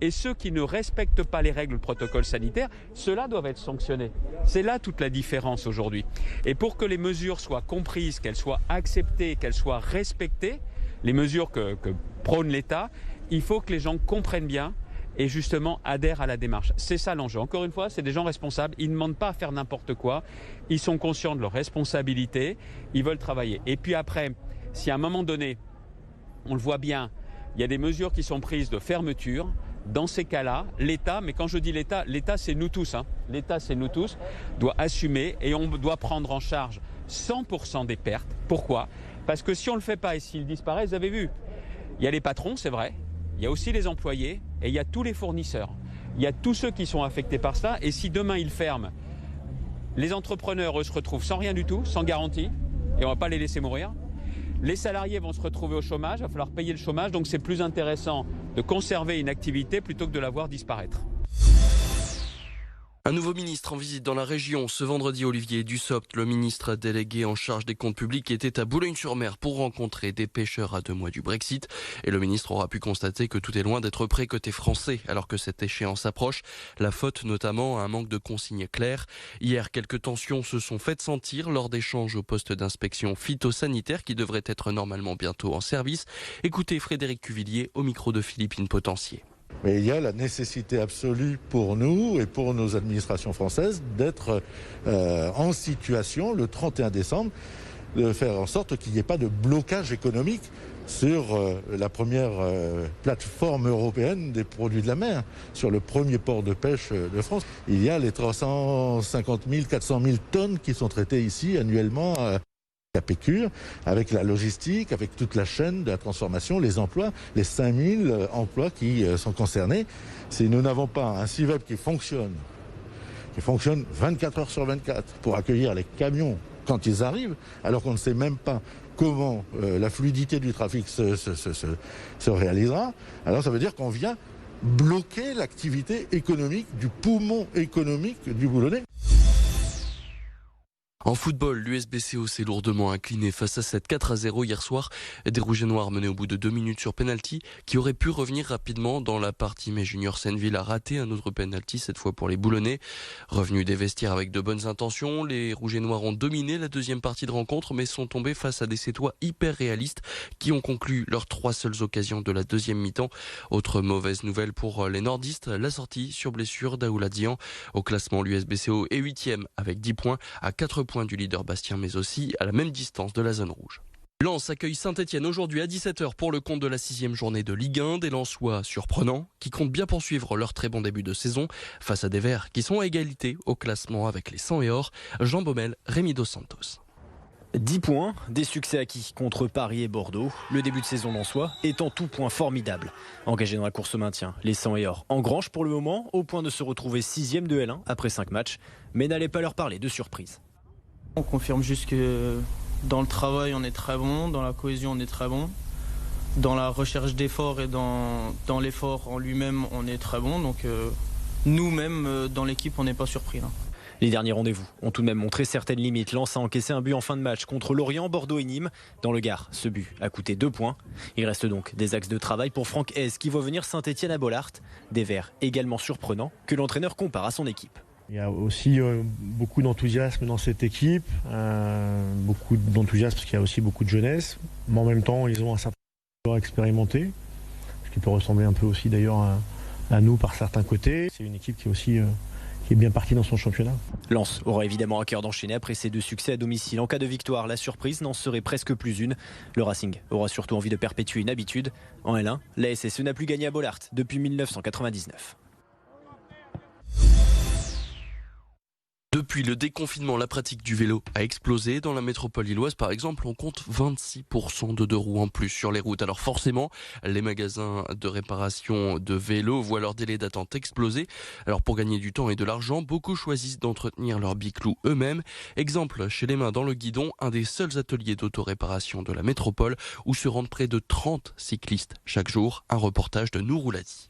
Et ceux qui ne respectent pas les règles de protocole sanitaire, ceux-là doivent être sanctionnés. C'est là toute la différence aujourd'hui. Et pour que les mesures soient comprises, qu'elles soient acceptées, qu'elles soient respectées, les mesures que prône l'État, il faut que les gens comprennent bien et justement adhèrent à la démarche. C'est ça l'enjeu. Encore une fois, c'est des gens responsables. Ils ne demandent pas à faire n'importe quoi. Ils sont conscients de leurs responsabilités. Ils veulent travailler. Et puis après, si à un moment donné, on le voit bien, il y a des mesures qui sont prises de fermeture, dans ces cas-là, l'État, mais quand je dis l'État, l'État c'est nous tous, l'État c'est nous tous, doit assumer et on doit prendre en charge 100% des pertes. Pourquoi ? Parce que si on ne le fait pas et s'il disparaît, vous avez vu, il y a les patrons, c'est vrai, il y a aussi les employés et il y a tous les fournisseurs. Il y a tous ceux qui sont affectés par ça et si demain ils ferment, les entrepreneurs eux se retrouvent sans rien du tout, sans garantie et on ne va pas les laisser mourir. Les salariés vont se retrouver au chômage, il va falloir payer le chômage, donc c'est plus intéressant de conserver une activité plutôt que de la voir disparaître. Un nouveau ministre en visite dans la région. Ce vendredi, Olivier Dussopt, le ministre délégué en charge des comptes publics, était à Boulogne-sur-Mer pour rencontrer des pêcheurs à 2 mois du Brexit. Et le ministre aura pu constater que tout est loin d'être prêt côté français, alors que cette échéance approche. La faute notamment à un manque de consignes claires. Hier, quelques tensions se sont faites sentir lors d'échanges au poste d'inspection phytosanitaire qui devrait être normalement bientôt en service. Écoutez Frédéric Cuvillier au micro de Philippine Potencier. Mais il y a la nécessité absolue pour nous et pour nos administrations françaises d'être en situation, le 31 décembre, de faire en sorte qu'il n'y ait pas de blocage économique sur la première plateforme européenne des produits de la mer, sur le premier port de pêche de France. Il y a les 350 000, 400 000 tonnes qui sont traitées ici annuellement à Pécure, avec la logistique, avec toute la chaîne de la transformation, les emplois, les 5000 emplois qui sont concernés. Si nous n'avons pas un CIVEP qui fonctionne 24 heures sur 24 pour accueillir les camions quand ils arrivent, alors qu'on ne sait même pas comment la fluidité du trafic se réalisera, alors ça veut dire qu'on vient bloquer l'activité économique du poumon économique du Boulonnais. En football, l'USBCO s'est lourdement incliné face à 7-4-0 hier soir. Des Rouges et Noirs menés au bout de 2 minutes sur penalty qui auraient pu revenir rapidement dans la partie, mais Junior Senneville a raté un autre penalty, cette fois pour les Boulonnais. Revenus des vestiaires avec de bonnes intentions, les Rouges et Noirs ont dominé la deuxième partie de rencontre, mais sont tombés face à des Sétois hyper réalistes qui ont conclu leurs 3 seules occasions de la deuxième mi-temps. Autre mauvaise nouvelle pour les nordistes, la sortie sur blessure d'Aoula Dian. Au classement, l'USBCO est 8e avec 10 points à 4 points du leader Bastien, mais aussi à la même distance de la zone rouge. Lens accueille Saint-Etienne aujourd'hui à 17h pour le compte de la 6e journée de Ligue 1. Des Lensois surprenants qui comptent bien poursuivre leur très bon début de saison face à des Verts qui sont à égalité au classement avec les 100 et or. Jean Baumel, Rémi Dos Santos. 10 points, des succès acquis contre Paris et Bordeaux. Le début de saison lensois est en tout point formidable. Engagés dans la course au maintien, les 100 et or engrange pour le moment au point de se retrouver 6e de L1 après 5 matchs. Mais n'allez pas leur parler de surprise. On confirme juste que dans le travail on est très bon, dans la cohésion on est très bon, dans la recherche d'efforts et dans l'effort en lui-même on est très bon, donc nous-mêmes dans l'équipe on n'est pas surpris. Là. Les derniers rendez-vous ont tout de même montré certaines limites. Lens a encaissé un but en fin de match contre Lorient, Bordeaux et Nîmes. Dans le Gard, ce but a coûté 2 points. Il reste donc des axes de travail pour Franck Hez qui voit venir Saint-Etienne à Bollaert. Des Verts également surprenants que l'entraîneur compare à son équipe. Il y a aussi beaucoup d'enthousiasme dans cette équipe, beaucoup d'enthousiasme parce qu'il y a aussi beaucoup de jeunesse. Mais en même temps, ils ont un certain joueur expérimenté, ce qui peut ressembler un peu aussi d'ailleurs à nous par certains côtés. C'est une équipe qui est aussi qui est bien partie dans son championnat. Lens aura évidemment à cœur d'enchaîner après ses 2 succès à domicile. En cas de victoire, la surprise n'en serait presque plus une. Le Racing aura surtout envie de perpétuer une habitude. En L1, la SSE n'a plus gagné à Bollaert depuis 1999. Depuis le déconfinement, la pratique du vélo a explosé. Dans la métropole lilloise, par exemple, on compte 26% de 2 roues en plus sur les routes. Alors forcément, les magasins de réparation de vélos voient leur délai d'attente exploser. Alors pour gagner du temps et de l'argent, beaucoup choisissent d'entretenir leur biclou eux-mêmes. Exemple, chez Les Mains dans le Guidon, un des seuls ateliers d'autoréparation de la métropole où se rendent près de 30 cyclistes chaque jour. Un reportage de Nourou Ladi.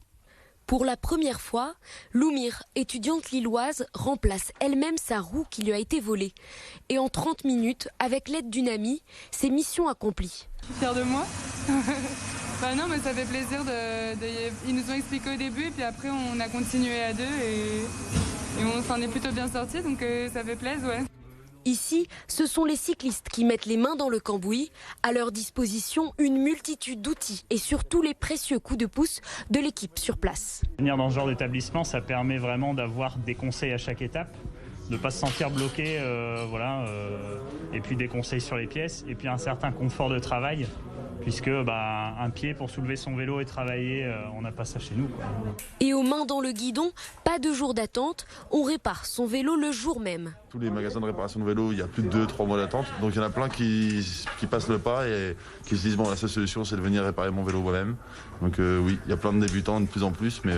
Pour la première fois, Loumir, étudiante lilloise, remplace elle-même sa roue qui lui a été volée. Et en 30 minutes, avec l'aide d'une amie, c'est mission accomplie. Je suis fière de moi. Bah non, mais ça fait plaisir ils nous ont expliqué au début et puis après on a continué à deux et on s'en est plutôt bien sortis, donc ça fait plaisir, ouais. Ici, ce sont les cyclistes qui mettent les mains dans le cambouis. À leur disposition, une multitude d'outils et surtout les précieux coups de pouce de l'équipe sur place. Venir dans ce genre d'établissement, ça permet vraiment d'avoir des conseils à chaque étape, de ne pas se sentir bloqué, et puis des conseils sur les pièces, et puis un certain confort de travail, puisque un pied pour soulever son vélo et travailler, on n'a pas ça chez nous, quoi. Et aux mains dans le guidon, pas de jour d'attente, on répare son vélo le jour même. Tous les magasins de réparation de vélo, il y a plus de 2-3 mois d'attente, donc il y en a plein qui passent le pas et qui se disent bon, la seule solution c'est de venir réparer mon vélo moi-même. Donc oui, il y a plein de débutants de plus en plus, mais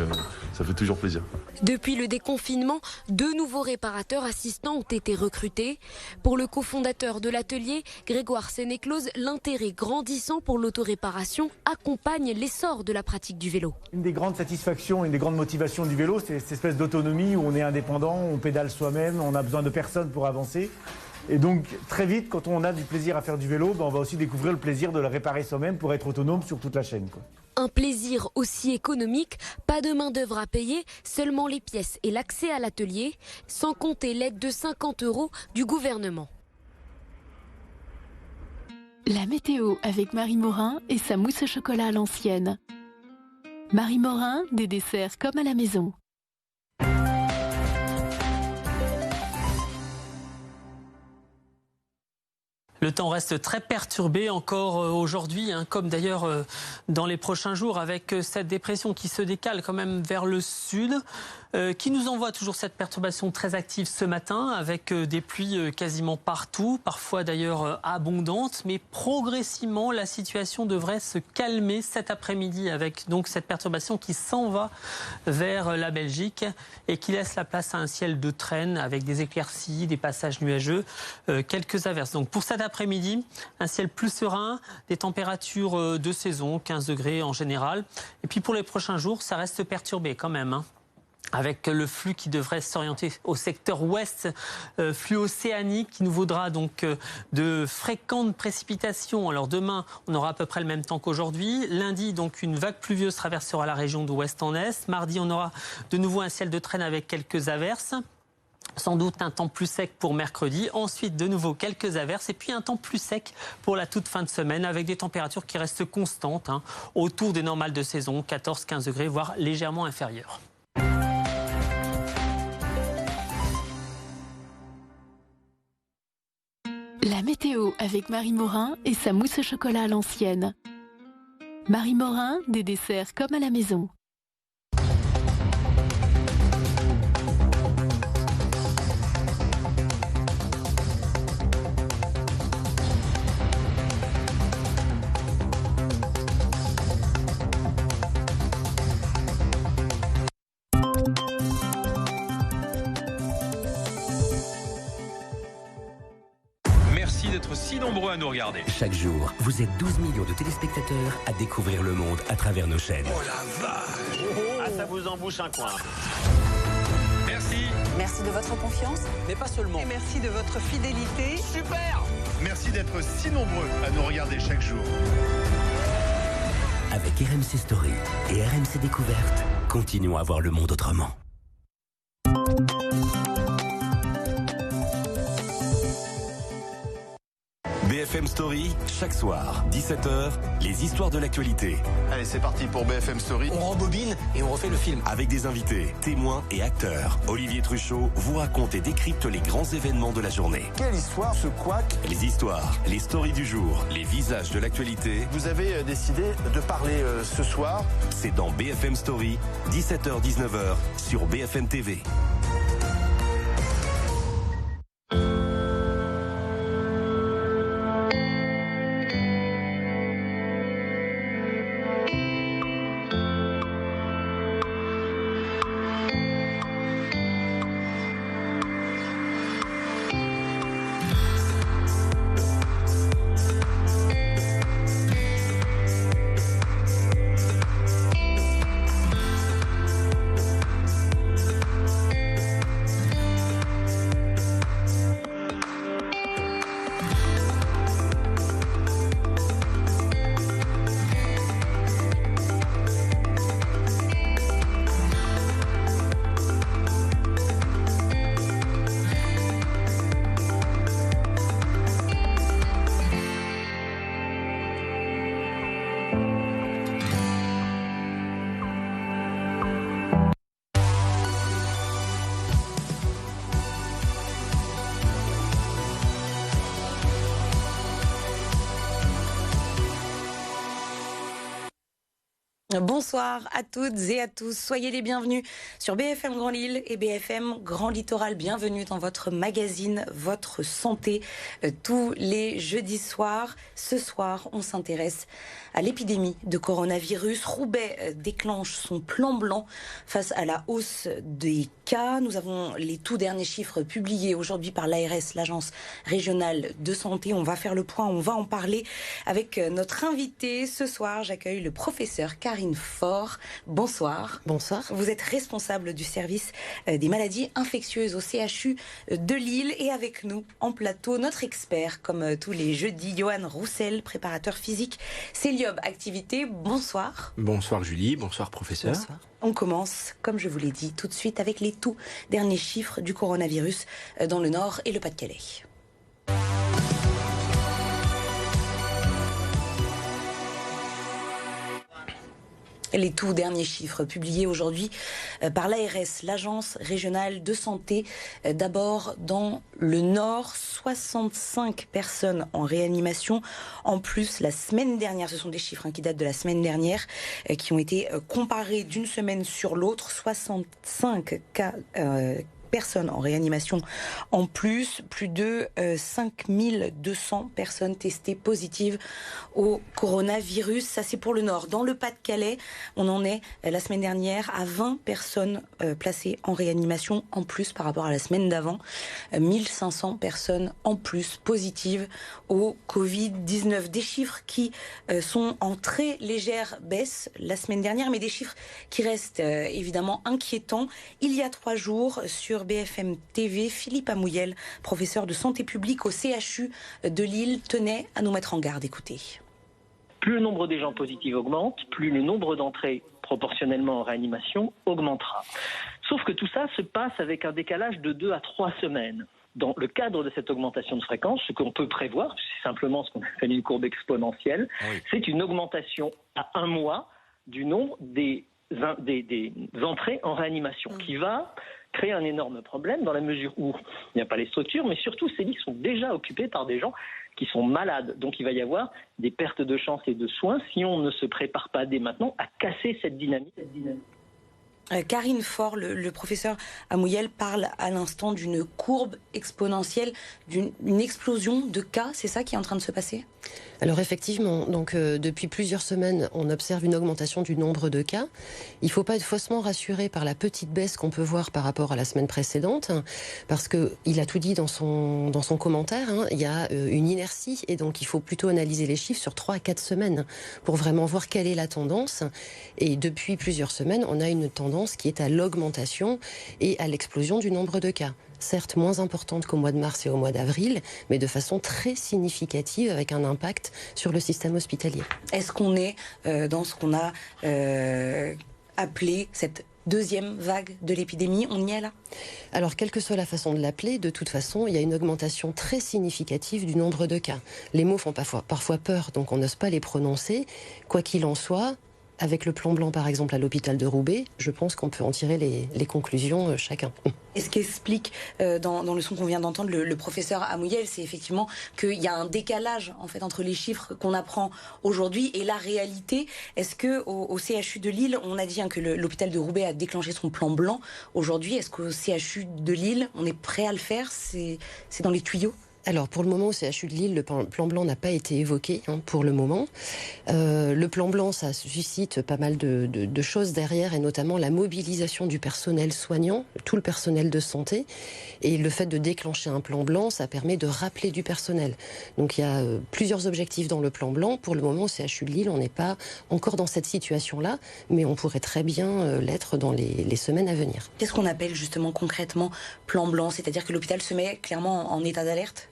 ça fait toujours plaisir. Depuis le déconfinement, 2 nouveaux réparateurs assistants ont été recrutés. Pour le cofondateur de l'atelier, Grégoire Sénéclose, l'intérêt grandissant pour l'autoréparation accompagne l'essor de la pratique du vélo. Une des grandes satisfactions, une des grandes motivations du vélo, c'est cette espèce d'autonomie où on est indépendant, on pédale soi-même, on a besoin de personne pour avancer. Et donc très vite, quand on a du plaisir à faire du vélo, on va aussi découvrir le plaisir de le réparer soi-même pour être autonome sur toute la chaîne, quoi. Un plaisir aussi économique, pas de main d'œuvre à payer, seulement les pièces et l'accès à l'atelier, sans compter l'aide de 50 € du gouvernement. La météo avec Marie Morin et sa mousse au chocolat à l'ancienne. Marie Morin, des desserts comme à la maison. Le temps reste très perturbé encore aujourd'hui, comme d'ailleurs dans les prochains jours, avec cette dépression qui se décale quand même vers le sud, qui nous envoie toujours cette perturbation très active ce matin, avec des pluies quasiment partout, parfois d'ailleurs abondantes, mais progressivement la situation devrait se calmer cet après-midi, avec donc cette perturbation qui s'en va vers la Belgique et qui laisse la place à un ciel de traîne avec des éclaircies, des passages nuageux, quelques averses. Donc pour cet après-midi, un ciel plus serein, des températures de saison, 15 degrés en général. Et puis pour les prochains jours, ça reste perturbé quand même, avec le flux qui devrait s'orienter au secteur ouest, flux océanique qui nous vaudra donc de fréquentes précipitations. Alors demain, on aura à peu près le même temps qu'aujourd'hui. Lundi, donc une vague pluvieuse traversera la région d'ouest en est. Mardi, on aura de nouveau un ciel de traîne avec quelques averses. Sans doute un temps plus sec pour mercredi, ensuite de nouveau quelques averses et puis un temps plus sec pour la toute fin de semaine avec des températures qui restent constantes, autour des normales de saison, 14-15 degrés, voire légèrement inférieures. La météo avec Marie Morin et sa mousse au chocolat à l'ancienne. Marie Morin, des desserts comme à la maison. Merci d'être si nombreux à nous regarder. Chaque jour, vous êtes 12 millions de téléspectateurs à découvrir le monde à travers nos chaînes. Oh la vache! Ah, ça vous embouche un coin. Merci. Merci de votre confiance. Mais pas seulement. Et merci de votre fidélité. Super! Merci d'être si nombreux à nous regarder chaque jour. Avec RMC Story et RMC Découverte, continuons à voir le monde autrement. BFM Story, chaque soir, 17h, les histoires de l'actualité. Allez, c'est parti pour BFM Story. On rembobine et on refait le film. Avec des invités, témoins et acteurs. Olivier Truchot vous raconte et décrypte les grands événements de la journée. Quelle histoire, ce couac? Les histoires, les stories du jour, les visages de l'actualité. Vous avez décidé de parler ce soir. C'est dans BFM Story, 17h-19h, sur BFM TV. Bonsoir à toutes et à tous. Soyez les bienvenus sur BFM Grand Lille et BFM Grand Littoral. Bienvenue dans votre magazine Votre Santé tous les jeudis soirs. Ce soir, on s'intéresse à l'épidémie de coronavirus. Roubaix déclenche son plan blanc face à la hausse des cas. Nous avons les tout derniers chiffres publiés aujourd'hui par l'ARS, l'Agence régionale de santé. On va faire le point, on va en parler avec notre invité. Ce soir, j'accueille le professeur Karine Faure. Bonsoir. Bonsoir. Vous êtes responsable du service des maladies infectieuses au CHU de Lille. Et avec nous en plateau, notre expert, comme tous les jeudis, Johan Roussel, préparateur physique Céliobe Activité. Bonsoir. Bonsoir Julie, bonsoir professeur. Bonsoir. On commence, comme je vous l'ai dit, tout de suite avec les tout derniers chiffres du coronavirus dans le Nord et le Pas-de-Calais. Les tout derniers chiffres publiés aujourd'hui par l'ARS, l'Agence régionale de santé. D'abord, dans le Nord, 65 personnes en réanimation. En plus, la semaine dernière, ce sont des chiffres qui datent de la semaine dernière, qui ont été comparés d'une semaine sur l'autre. 65 cas personnes en réanimation en plus de 5200 personnes testées positives au coronavirus. Ça, c'est pour le Nord. Dans le Pas-de-Calais, on en est la semaine dernière à 20 personnes placées en réanimation en plus par rapport à la semaine d'avant. 1500 personnes en plus positives au Covid-19. Des chiffres qui sont en très légère baisse la semaine dernière, mais des chiffres qui restent évidemment inquiétants. Il y a 3 jours, sur BFM TV, Philippe Amouyel, professeur de santé publique au CHU de Lille, tenait à nous mettre en garde. Écoutez. Plus le nombre des gens positifs augmente, plus le nombre d'entrées proportionnellement en réanimation augmentera. Sauf que tout ça se passe avec un décalage de 2 à 3 semaines. Dans le cadre de cette augmentation de fréquence, ce qu'on peut prévoir, c'est simplement ce qu'on appelle une courbe exponentielle, c'est une augmentation à 1 mois du nombre des entrées en réanimation qui va créer un énorme problème dans la mesure où il n'y a pas les structures, mais surtout ces lits sont déjà occupés par des gens qui sont malades. Donc il va y avoir des pertes de chance et de soins si on ne se prépare pas dès maintenant à casser cette dynamique. Karine Faure, le professeur Amouyel, parle à l'instant d'une courbe exponentielle, d'une explosion de cas. C'est ça qui est en train de se passer ? Alors effectivement, donc depuis plusieurs semaines, on observe une augmentation du nombre de cas. Il ne faut pas être faussement rassuré par la petite baisse qu'on peut voir par rapport à la semaine précédente, parce qu'il a tout dit dans son commentaire, il y a une inertie, et donc il faut plutôt analyser les chiffres sur 3 à 4 semaines pour vraiment voir quelle est la tendance. Et depuis plusieurs semaines, on a une tendance qui est à l'augmentation et à l'explosion du nombre de cas. Certes moins importante qu'au mois de mars et au mois d'avril, mais de façon très significative avec un impact sur le système hospitalier. Est-ce qu'on est dans ce qu'on a appelé cette deuxième vague de l'épidémie? On y est là? Alors, quelle que soit la façon de l'appeler, de toute façon, il y a une augmentation très significative du nombre de cas. Les mots font parfois peur, donc on n'ose pas les prononcer. Quoi qu'il en soit, avec le plan blanc, par exemple, à l'hôpital de Roubaix, je pense qu'on peut en tirer les conclusions chacun. Et ce qu'explique dans le son qu'on vient d'entendre le professeur Amouyel, c'est effectivement qu'il y a un décalage en fait entre les chiffres qu'on apprend aujourd'hui et la réalité. Est-ce que au CHU de Lille, on a dit que l'hôpital de Roubaix a déclenché son plan blanc aujourd'hui, est-ce qu'au CHU de Lille, on est prêt à le faire? C'est dans les tuyaux? Alors, pour le moment, au CHU de Lille, le plan blanc n'a pas été évoqué, pour le moment. Le plan blanc, ça suscite pas mal de choses derrière, et notamment la mobilisation du personnel soignant, tout le personnel de santé. Et le fait de déclencher un plan blanc, ça permet de rappeler du personnel. Donc, il y a plusieurs objectifs dans le plan blanc. Pour le moment, au CHU de Lille, on n'est pas encore dans cette situation-là, mais on pourrait très bien l'être dans les semaines à venir. Qu'est-ce qu'on appelle justement concrètement plan blanc? C'est-à-dire que l'hôpital se met clairement en état d'alerte?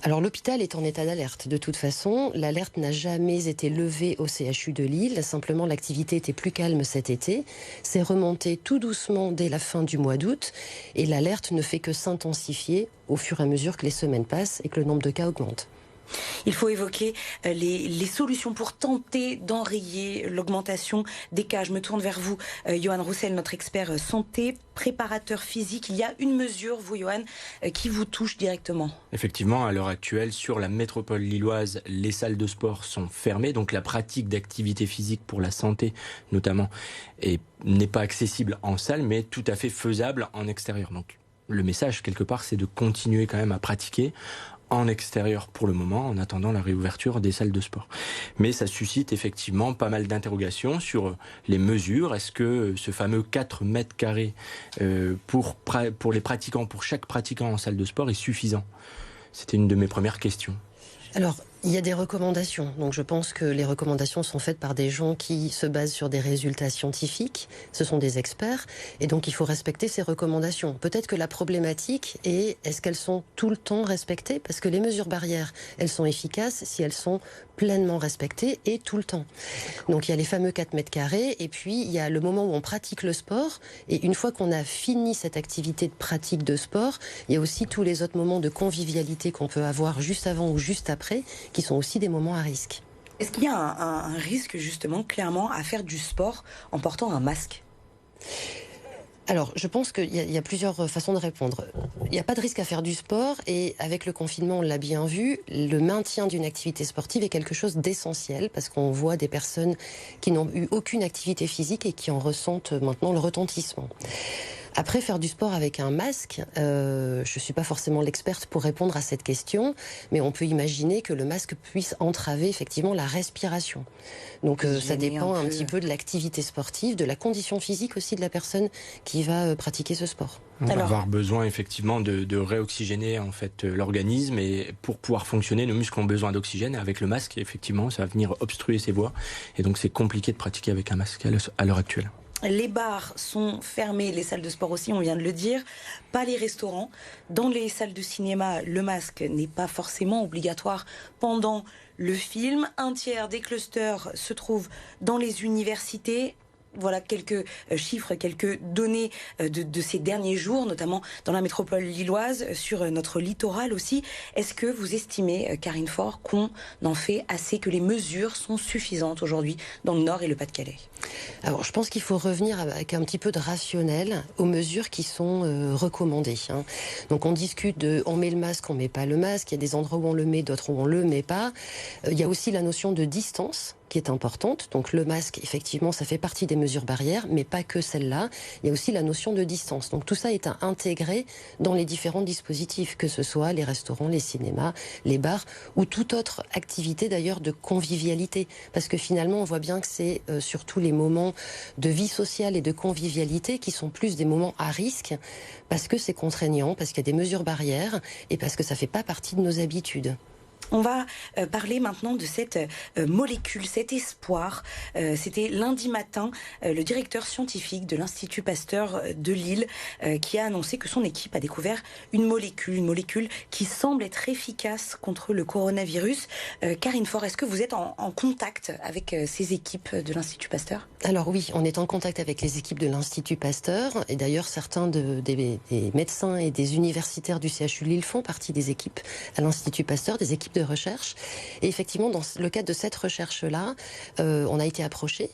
Alors l'hôpital est en état d'alerte. De toute façon, l'alerte n'a jamais été levée au CHU de Lille. Simplement, l'activité était plus calme cet été. C'est remonté tout doucement dès la fin du mois d'août. Et l'alerte ne fait que s'intensifier au fur et à mesure que les semaines passent et que le nombre de cas augmente. Il faut évoquer les solutions pour tenter d'enrayer l'augmentation des cas. Je me tourne vers vous, Yohann Roussel, notre expert santé, préparateur physique. Il y a une mesure, vous, Yohann, qui vous touche directement. Effectivement, à l'heure actuelle, sur la métropole lilloise, les salles de sport sont fermées. Donc la pratique d'activité physique pour la santé, notamment, n'est pas accessible en salle, mais tout à fait faisable en extérieur. Donc le message, quelque part, c'est de continuer quand même à pratiquer en extérieur pour le moment, en attendant la réouverture des salles de sport. Mais ça suscite effectivement pas mal d'interrogations sur les mesures. Est-ce que ce fameux 4 mètres carrés pour les pratiquants, pour chaque pratiquant en salle de sport est suffisant? C'était une de mes premières questions. Alors, il y a des recommandations. Donc je pense que les recommandations sont faites par des gens qui se basent sur des résultats scientifiques. Ce sont des experts. Et donc il faut respecter ces recommandations. Peut-être que la problématique est, est-ce qu'elles sont tout le temps respectées? Parce que les mesures barrières, elles sont efficaces si elles sont pleinement respectées et tout le temps. Donc il y a les fameux 4 mètres carrés. Et puis il y a le moment où on pratique le sport. Et une fois qu'on a fini cette activité de pratique de sport, il y a aussi tous les autres moments de convivialité qu'on peut avoir juste avant ou juste après, qui sont aussi des moments à risque. Est-ce qu'il y a un risque, justement, clairement, à faire du sport en portant un masque? Alors, je pense qu'il y a plusieurs façons de répondre. Il n'y a pas de risque à faire du sport et avec le confinement, on l'a bien vu, le maintien d'une activité sportive est quelque chose d'essentiel parce qu'on voit des personnes qui n'ont eu aucune activité physique et qui en ressentent maintenant le retentissement. Après, faire du sport avec un masque, je ne suis pas forcément l'experte pour répondre à cette question, mais on peut imaginer que le masque puisse entraver effectivement la respiration. Donc ça dépend un petit peu de l'activité sportive, de la condition physique aussi de la personne qui va pratiquer ce sport. On va avoir besoin effectivement de réoxygéner en fait l'organisme et pour pouvoir fonctionner, nos muscles ont besoin d'oxygène. Avec le masque, effectivement, ça va venir obstruer ces voies et donc c'est compliqué de pratiquer avec un masque à l'heure actuelle. Les bars sont fermés, les salles de sport aussi, on vient de le dire, pas les restaurants. Dans les salles de cinéma, le masque n'est pas forcément obligatoire pendant le film. Un tiers des clusters se trouvent dans les universités. Voilà quelques chiffres, quelques données de ces derniers jours, notamment dans la métropole lilloise, sur notre littoral aussi. Est-ce que vous estimez, Karine Faure, qu'on en fait assez, que les mesures sont suffisantes aujourd'hui dans le Nord et le Pas-de-Calais? Alors, je pense qu'il faut revenir avec un petit peu de rationnel aux mesures qui sont recommandées. Donc, on discute de on met le masque, on met pas le masque. Il y a des endroits où on le met, d'autres où on le met pas. Il y a aussi la notion de distance qui est importante. Donc le masque, effectivement, ça fait partie des mesures barrières, mais pas que celle-là. Il y a aussi la notion de distance. Donc tout ça est à intégrer dans les différents dispositifs, que ce soit les restaurants, les cinémas, les bars, ou toute autre activité d'ailleurs de convivialité. Parce que finalement, on voit bien que c'est surtout les moments de vie sociale et de convivialité qui sont plus des moments à risque, parce que c'est contraignant, parce qu'il y a des mesures barrières, et parce que ça fait pas partie de nos habitudes. On va parler maintenant de cette molécule, cet espoir. C'était lundi matin, le directeur scientifique de l'Institut Pasteur de Lille qui a annoncé que son équipe a découvert une molécule qui semble être efficace contre le coronavirus. Karine Faure, est-ce que vous êtes en contact avec ces équipes de l'Institut Pasteur? Alors oui, on est en contact avec les équipes de l'Institut Pasteur et d'ailleurs certains des médecins et des universitaires du CHU Lille font partie des équipes à l'Institut Pasteur, des équipes de recherche. Et effectivement, dans le cadre de cette recherche-là, on a été approché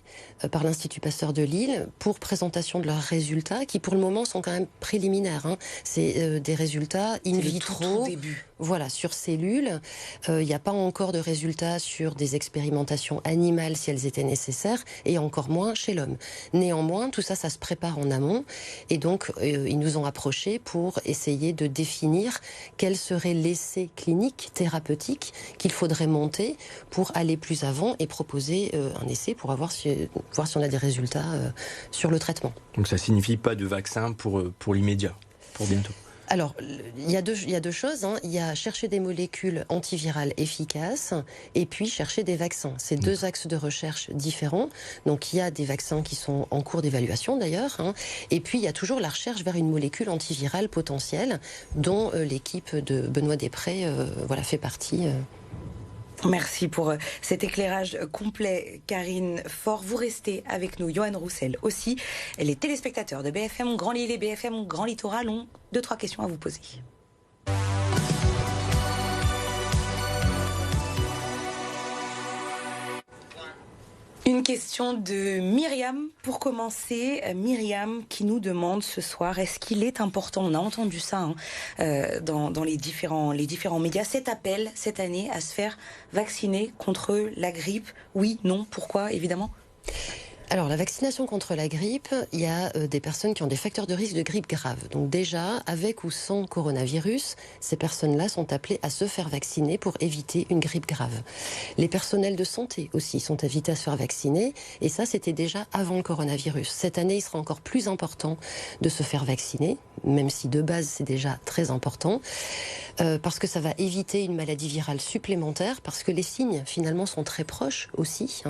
par l'Institut Pasteur de Lille pour présentation de leurs résultats, qui pour le moment sont quand même préliminaires. C'est des résultats in vitro. Tout début. Voilà, sur cellules. Il n'y a pas encore de résultats sur des expérimentations animales si elles étaient nécessaires, et encore moins chez l'homme. Néanmoins, tout ça, ça se prépare en amont. Et donc, ils nous ont approchés pour essayer de définir quel serait l'essai clinique thérapeutique qu'il faudrait monter pour aller plus avant et proposer un essai pour voir si on a des résultats sur le traitement. Donc ça signifie pas de vaccin pour l'immédiat, pour bientôt? Alors, il y a deux choses. Il y a chercher des molécules antivirales efficaces et puis chercher des vaccins. C'est deux axes de recherche différents. Donc, il y a des vaccins qui sont en cours d'évaluation d'ailleurs. Et puis, il y a toujours la recherche vers une molécule antivirale potentielle dont l'équipe de Benoît Després fait partie. Merci pour cet éclairage complet, Karine Faure. Vous restez avec nous, Yohann Roussel aussi. Les téléspectateurs de BFM Grand Lille et BFM Grand Littoral ont 2-3 questions à vous poser. Une question de Myriam pour commencer. Myriam qui nous demande ce soir, est-ce qu'il est important, on a entendu ça dans les différents médias, cet appel cette année à se faire vacciner contre la grippe? Oui, non, pourquoi évidemment? Alors, la vaccination contre la grippe, il y a des personnes qui ont des facteurs de risque de grippe grave. Donc déjà, avec ou sans coronavirus, ces personnes-là sont appelées à se faire vacciner pour éviter une grippe grave. Les personnels de santé aussi sont invités à se faire vacciner. Et ça, c'était déjà avant le coronavirus. Cette année, il sera encore plus important de se faire vacciner, même si de base, c'est déjà très important. Parce que ça va éviter une maladie virale supplémentaire, parce que les signes, finalement, sont très proches aussi.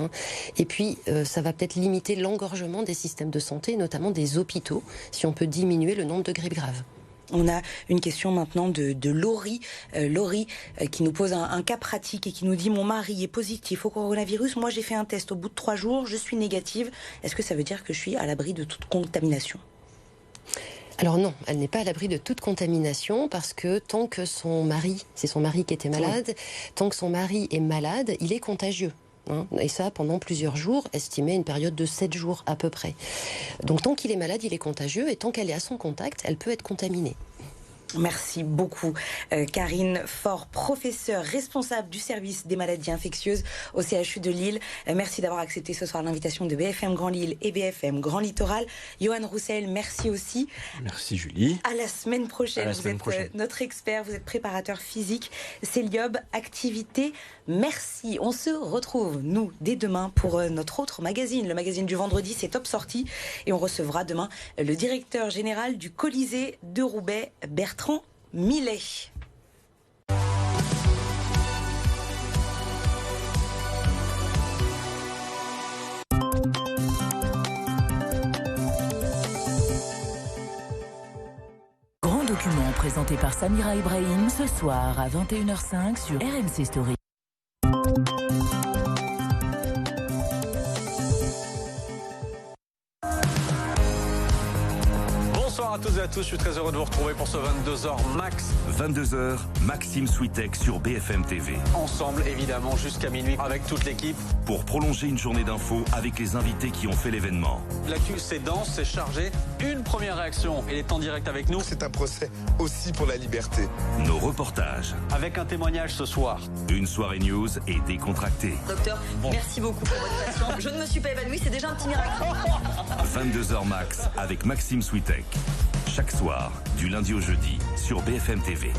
Et puis, ça va peut-être limiter l'engorgement des systèmes de santé, notamment des hôpitaux, si on peut diminuer le nombre de grippes graves. On a une question maintenant de Laurie. Laurie qui nous pose un cas pratique et qui nous dit « Mon mari est positif au coronavirus. Moi, j'ai fait un test au bout de 3 jours. Je suis négative. Est-ce que ça veut dire que je suis à l'abri de toute contamination ?» Alors non, elle n'est pas à l'abri de toute contamination parce que tant que son mari, c'est son mari qui était malade, tant que son mari est malade, il est contagieux. Et ça pendant plusieurs jours, estimé une période de 7 jours à peu près. Donc tant qu'il est malade, il est contagieux et tant qu'elle est à son contact, elle peut être contaminée. Merci beaucoup Karine Faure, professeure responsable du service des maladies infectieuses au CHU de Lille. Merci d'avoir accepté ce soir l'invitation de BFM Grand Lille et BFM Grand Littoral. Johan Roussel, merci aussi. Merci Julie. À la semaine prochaine. Vous êtes notre expert, vous êtes préparateur physique. Céliobe Activité. Merci. On se retrouve, nous, dès demain pour notre autre magazine. Le magazine du vendredi, c'est Top Sortie. Et on recevra demain le directeur général du Colisée de Roubaix, Bertrand Millet. Grand document présenté par Samira Ibrahim ce soir à 21h05 sur RMC Story. Bonsoir à toutes et à tous, je suis très heureux de vous retrouver pour ce 22h max. 22h, Maxime Switek sur BFM TV. Ensemble, évidemment, jusqu'à minuit avec toute l'équipe. Pour prolonger une journée d'infos avec les invités qui ont fait l'événement. L'actu, c'est dense, c'est chargé. Une première réaction, elle est en direct avec nous. C'est un procès aussi pour la liberté. Nos reportages. Avec un témoignage ce soir. Une soirée news et décontractée. Docteur, merci beaucoup pour votre patience. Je ne me suis pas évanouie, c'est déjà un petit miracle. 22h max avec Maxime Switek. Chaque soir, du lundi au jeudi, sur BFM TV.